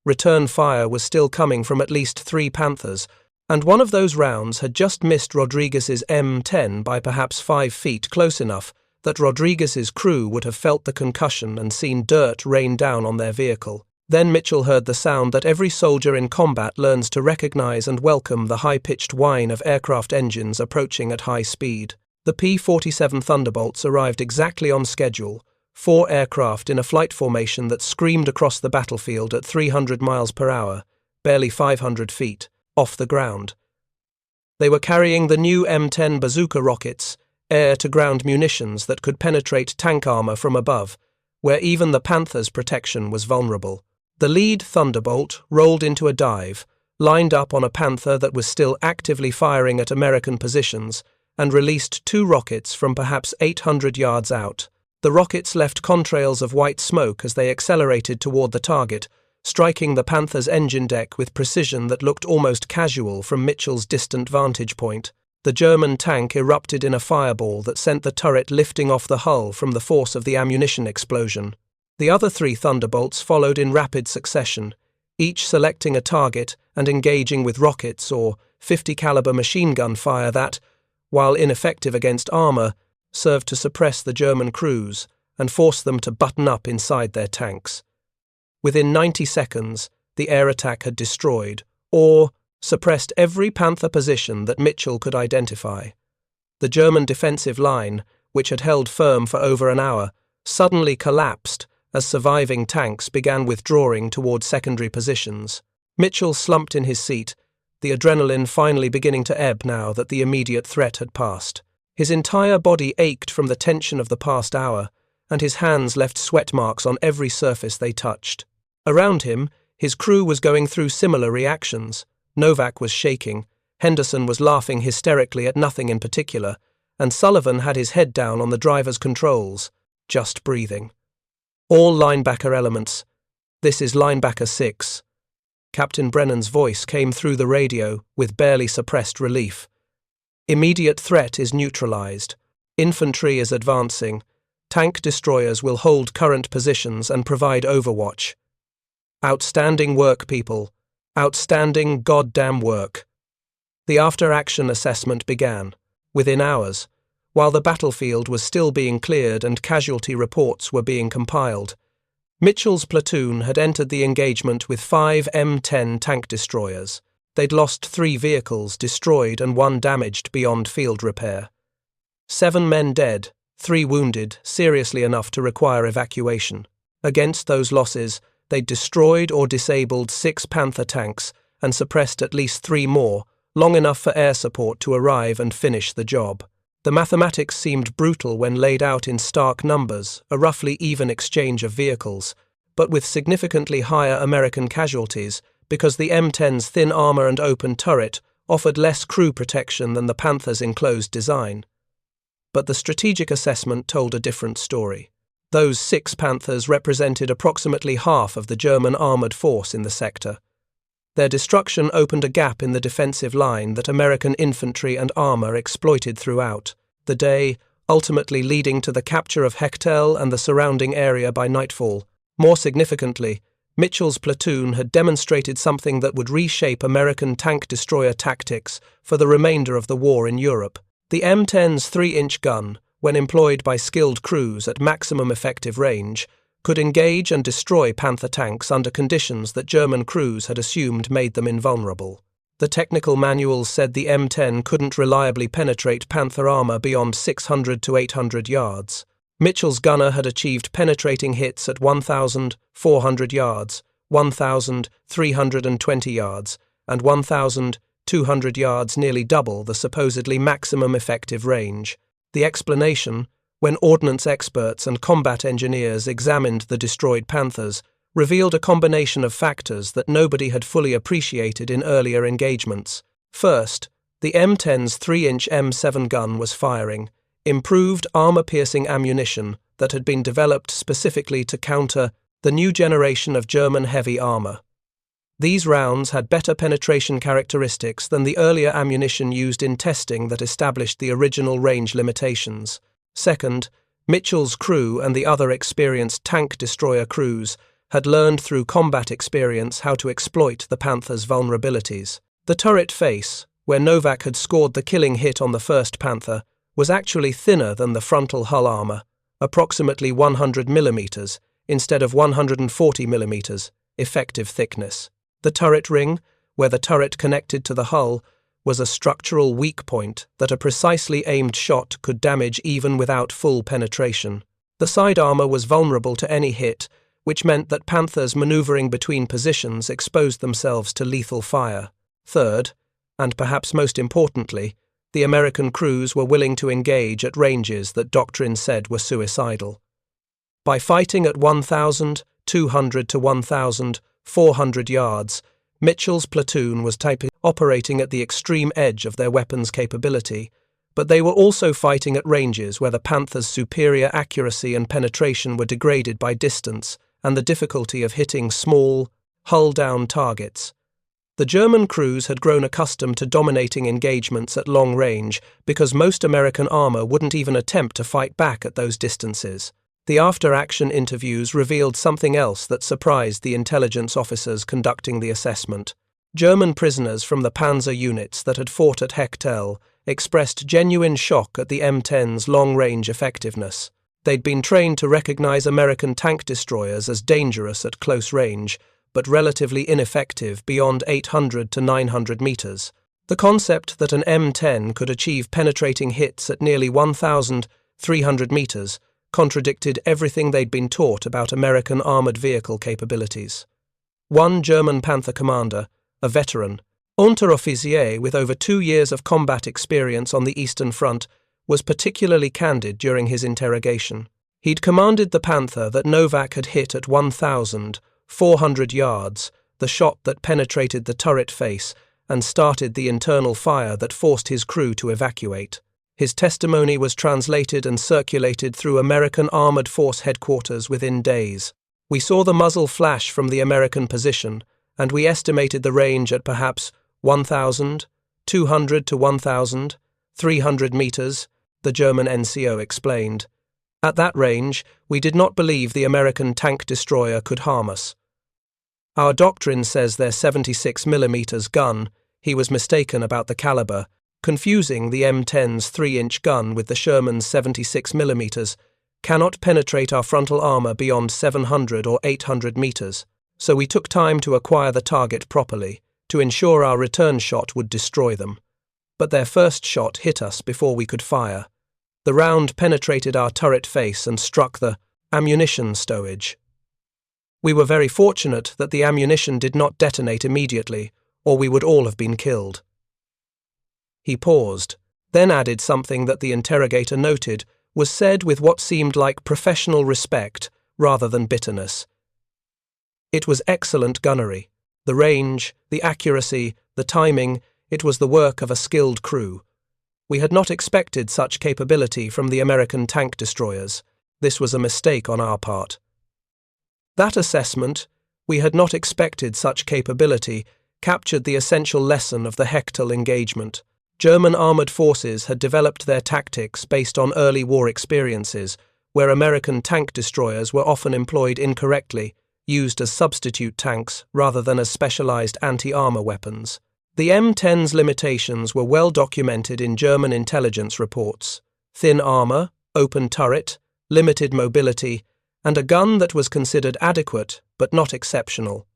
Return fire was still coming from at least 3 Panthers, and one of those rounds had just missed Rodriguez's M10 by perhaps 5 feet, close enough that Rodriguez's crew would have felt the concussion and seen dirt rain down on their vehicle. Then Mitchell heard the sound that every soldier in combat learns to recognize and welcome: the high-pitched whine of aircraft engines approaching at high speed. The P-47 Thunderbolts arrived exactly on schedule, 4 aircraft in a flight formation that screamed across the battlefield at 300 miles per hour, barely 500 feet, off the ground. They were carrying the new M10 bazooka rockets, air-to-ground munitions that could penetrate tank armor from above, where even the Panther's protection was vulnerable. The lead Thunderbolt rolled into a dive, lined up on a Panther that was still actively firing at American positions, and released 2 rockets from perhaps 800 yards out. The rockets left contrails of white smoke as they accelerated toward the target, striking the Panther's engine deck with precision that looked almost casual from Mitchell's distant vantage point. The German tank erupted in a fireball that sent the turret lifting off the hull from the force of the ammunition explosion. The other 3 Thunderbolts followed in rapid succession, each selecting a target and engaging with rockets or 50 caliber machine gun fire that, while ineffective against armor, served to suppress the German crews and force them to button up inside their tanks. Within 90 seconds, the air attack had destroyed, or suppressed, every Panther position that Mitchell could identify. The German defensive line, which had held firm for over an hour, suddenly collapsed as surviving tanks began withdrawing toward secondary positions. Mitchell slumped in his seat, the adrenaline finally beginning to ebb now that the immediate threat had passed. His entire body ached from the tension of the past hour, and his hands left sweat marks on every surface they touched. Around him, his crew was going through similar reactions. Novak was shaking, Henderson was laughing hysterically at nothing in particular, and Sullivan had his head down on the driver's controls, just breathing. All linebacker elements. This is linebacker 6. Captain Brennan's voice came through the radio with barely suppressed relief. Immediate threat is neutralized. Infantry is advancing. Tank destroyers will hold current positions and provide overwatch. Outstanding work, people. Outstanding goddamn work. The after-action assessment began, within hours, while the battlefield was still being cleared and casualty reports were being compiled. Mitchell's platoon had entered the engagement with 5 M10 tank destroyers. They'd lost 3 vehicles destroyed and 1 damaged beyond field repair. 7 men dead, 3 wounded, seriously enough to require evacuation. Against those losses, they'd destroyed or disabled 6 Panther tanks and suppressed at least 3 more, long enough for air support to arrive and finish the job. The mathematics seemed brutal when laid out in stark numbers, a roughly even exchange of vehicles, but with significantly higher American casualties because the M10's thin armor and open turret offered less crew protection than the Panther's enclosed design. But the strategic assessment told a different story. Those 6 Panthers represented approximately half of the German armored force in the sector. Their destruction opened a gap in the defensive line that American infantry and armor exploited throughout the day, ultimately leading to the capture of Hecttel and the surrounding area by nightfall. More significantly, Mitchell's platoon had demonstrated something that would reshape American tank destroyer tactics for the remainder of the war in Europe. The M10's 3-inch gun, when employed by skilled crews at maximum effective range, could engage and destroy Panther tanks under conditions that German crews had assumed made them invulnerable. The technical manuals said the M10 couldn't reliably penetrate Panther armor beyond 600 to 800 yards. Mitchell's gunner had achieved penetrating hits at 1,400 yards, 1,320 yards, and 1,200 yards, nearly double the supposedly maximum effective range. The explanation, when ordnance experts and combat engineers examined the destroyed Panthers, revealed a combination of factors that nobody had fully appreciated in earlier engagements. First, the M10's 3-inch M7 gun was firing improved armor-piercing ammunition that had been developed specifically to counter the new generation of German heavy armor. These rounds had better penetration characteristics than the earlier ammunition used in testing that established the original range limitations. Second, Mitchell's crew and the other experienced tank destroyer crews had learned through combat experience how to exploit the Panther's vulnerabilities. The turret face, where Novak had scored the killing hit on the first Panther, was actually thinner than the frontal hull armor, approximately 100 mm instead of 140 mm effective thickness. The turret ring, where the turret connected to the hull, was a structural weak point that a precisely aimed shot could damage even without full penetration. The side armor was vulnerable to any hit, which meant that Panthers maneuvering between positions exposed themselves to lethal fire. Third, and perhaps most importantly, the American crews were willing to engage at ranges that doctrine said were suicidal. By fighting at 1,200 to 1,400 yards, Mitchell's platoon was operating at the extreme edge of their weapons capability, but they were also fighting at ranges where the Panther's superior accuracy and penetration were degraded by distance and the difficulty of hitting small, hull-down targets. The German crews had grown accustomed to dominating engagements at long range because most American armor wouldn't even attempt to fight back at those distances. The after-action interviews revealed something else that surprised the intelligence officers conducting the assessment. German prisoners from the Panzer units that had fought at Hecttel expressed genuine shock at the M10's long-range effectiveness. They'd been trained to recognize American tank destroyers as dangerous at close range, but relatively ineffective beyond 800 to 900 meters. The concept that an M10 could achieve penetrating hits at nearly 1,300 meters contradicted everything they'd been taught about American armored vehicle capabilities. One German Panther commander, a veteran, Unteroffizier with over 2 years of combat experience on the Eastern Front, was particularly candid during his interrogation. He'd commanded the Panther that Novak had hit at 1,400 yards, the shot that penetrated the turret face and started the internal fire that forced his crew to evacuate. His testimony was translated and circulated through American Armored Force headquarters within days. We saw the muzzle flash from the American position, and we estimated the range at perhaps 1,200 to 1,300 meters, the German NCO explained. At that range, we did not believe the American tank destroyer could harm us. Our doctrine says their 76mm gun, he was mistaken about the caliber, confusing the M10's 3-inch gun with the Sherman's 76mm, cannot penetrate our frontal armor beyond 700 or 800 meters, so we took time to acquire the target properly, to ensure our return shot would destroy them. But their first shot hit us before we could fire. The round penetrated our turret face and struck the ammunition stowage. We were very fortunate that the ammunition did not detonate immediately, or we would all have been killed. He paused, then added something that the interrogator noted was said with what seemed like professional respect rather than bitterness. It was excellent gunnery. The range, the accuracy, the timing, it was the work of a skilled crew. We had not expected such capability from the American tank destroyers. This was a mistake on our part. That assessment, we had not expected such capability, captured the essential lesson of the Hecttel engagement. German armored forces had developed their tactics based on early war experiences, where American tank destroyers were often employed incorrectly, used as substitute tanks rather than as specialized anti-armor weapons. The M10's limitations were well documented in German intelligence reports: thin armor, open turret, limited mobility, and a gun that was considered adequate but not exceptional.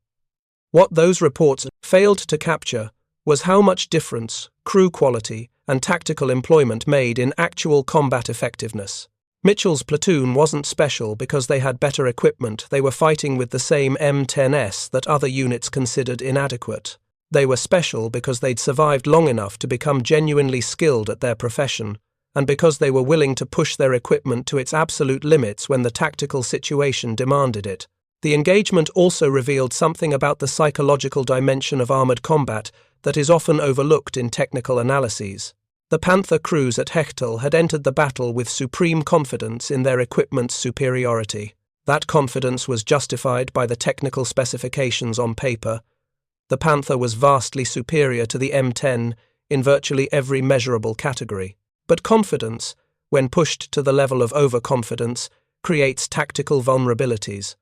What those reports failed to capture was how much difference crew quality and tactical employment made in actual combat effectiveness. Mitchell's platoon wasn't special because they had better equipment. They were fighting with the same M10s that other units considered inadequate. They were special because they'd survived long enough to become genuinely skilled at their profession, and because they were willing to push their equipment to its absolute limits when the tactical situation demanded it. The engagement also revealed something about the psychological dimension of armored combat that is often overlooked in technical analyses. The Panther crews at Hecttel had entered the battle with supreme confidence in their equipment's superiority. That confidence was justified by the technical specifications on paper. The Panther was vastly superior to the M10 in virtually every measurable category. But confidence, when pushed to the level of overconfidence, creates tactical vulnerabilities.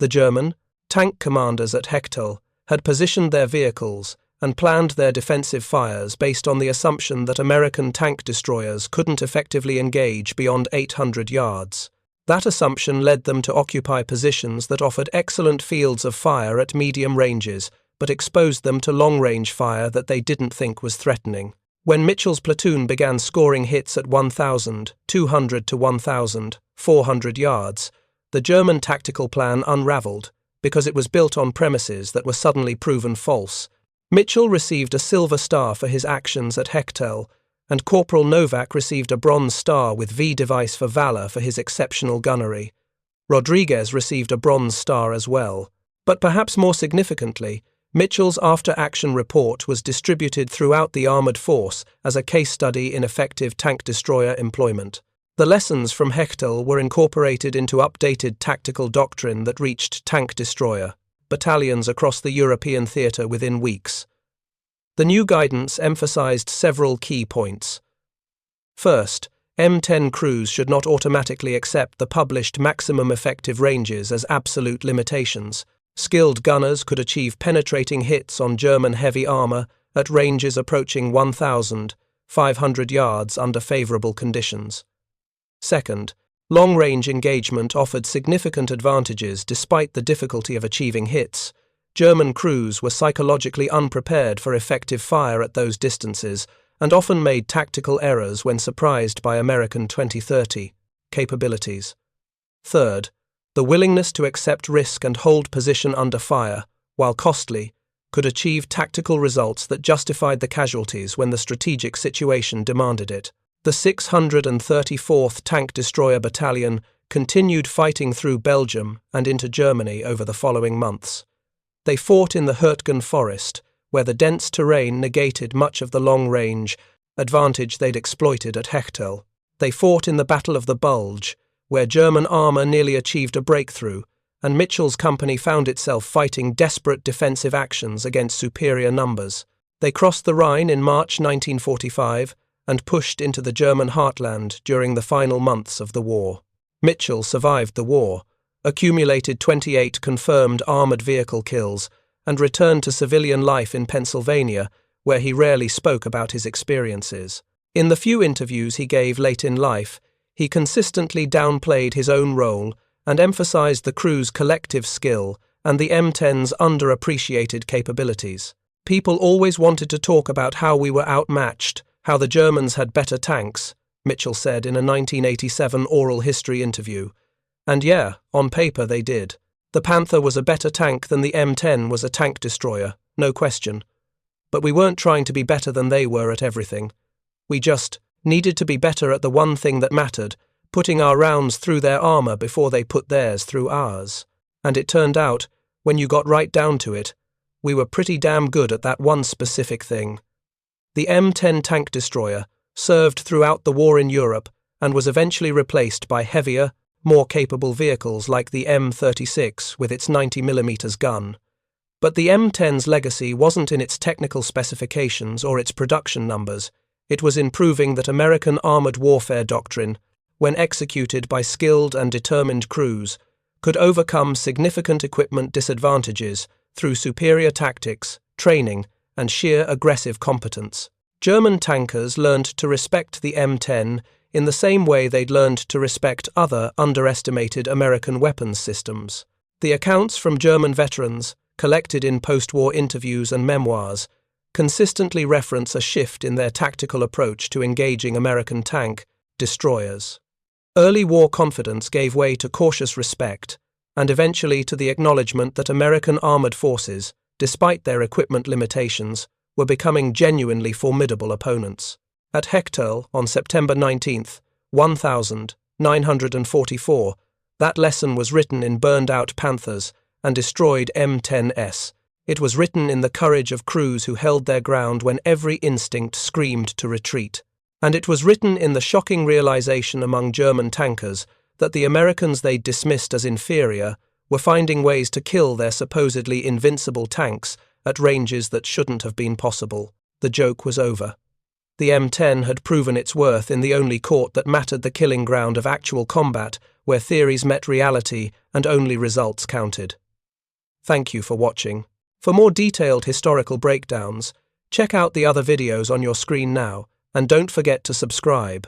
The German, tank commanders at Hecttel had positioned their vehicles and planned their defensive fires based on the assumption that American tank destroyers couldn't effectively engage beyond 800 yards. That assumption led them to occupy positions that offered excellent fields of fire at medium ranges, but exposed them to long-range fire that they didn't think was threatening. When Mitchell's platoon began scoring hits at 1,200 to 1,400 yards, the German tactical plan unraveled because it was built on premises that were suddenly proven false. Mitchell received a Silver Star for his actions at Hecttel, and Corporal Novak received a Bronze Star with V device for valor for his exceptional gunnery. Rodriguez received a Bronze Star as well. But perhaps more significantly, Mitchell's after-action report was distributed throughout the armoured force as a case study in effective tank destroyer employment. The lessons from Hecttel were incorporated into updated tactical doctrine that reached tank destroyer battalions across the European theatre within weeks. The new guidance emphasized several key points. First, M10 crews should not automatically accept the published maximum effective ranges as absolute limitations. Skilled gunners could achieve penetrating hits on German heavy armor at ranges approaching 1,500 yards under favorable conditions. Second, long-range engagement offered significant advantages despite the difficulty of achieving hits. German crews were psychologically unprepared for effective fire at those distances and often made tactical errors when surprised by American 2030 capabilities. Third, the willingness to accept risk and hold position under fire, while costly, could achieve tactical results that justified the casualties when the strategic situation demanded it. The 634th Tank Destroyer Battalion continued fighting through Belgium and into Germany over the following months. They fought in the Hecttel forest, where the dense terrain negated much of the long-range advantage they'd exploited at Hecttel. They fought in the Battle of the Bulge, where German armour nearly achieved a breakthrough, and Mitchell's company found itself fighting desperate defensive actions against superior numbers. They crossed the Rhine in March 1945 and pushed into the German heartland during the final months of the war. Mitchell survived the war, accumulated 28 confirmed armoured vehicle kills, and returned to civilian life in Pennsylvania, where he rarely spoke about his experiences. In the few interviews he gave late in life, he consistently downplayed his own role and emphasized the crew's collective skill and the M10's underappreciated capabilities. People always wanted to talk about how we were outmatched, how the Germans had better tanks, Mitchell said in a 1987 oral history interview. And yeah, on paper they did. The Panther was a better tank than the M10 was a tank destroyer, no question. But we weren't trying to be better than they were at everything. We just needed to be better at the one thing that mattered, putting our rounds through their armour before they put theirs through ours. And it turned out, when you got right down to it, we were pretty damn good at that one specific thing. The M10 tank destroyer served throughout the war in Europe and was eventually replaced by heavier, more capable vehicles like the M36 with its 90mm gun. But the M10's legacy wasn't in its technical specifications or its production numbers. It was in proving that American armoured warfare doctrine, when executed by skilled and determined crews, could overcome significant equipment disadvantages through superior tactics, training, and sheer aggressive competence. German tankers learned to respect the M10 in the same way they'd learned to respect other underestimated American weapons systems. The accounts from German veterans, collected in post-war interviews and memoirs, consistently reference a shift in their tactical approach to engaging American tank destroyers. Early war confidence gave way to cautious respect, and eventually to the acknowledgement that American armoured forces, despite their equipment limitations, were becoming genuinely formidable opponents. At Hecttel, on September 19, 1944, that lesson was written in burned-out Panthers and destroyed M10s. It was written in the courage of crews who held their ground when every instinct screamed to retreat. And it was written in the shocking realization among German tankers that the Americans they'd dismissed as inferior were finding ways to kill their supposedly invincible tanks at ranges that shouldn't have been possible. The joke was over. The M10 had proven its worth in the only court that mattered, the killing ground of actual combat, where theories met reality and only results counted. Thank you for watching. For more detailed historical breakdowns, check out the other videos on your screen now, and don't forget to subscribe.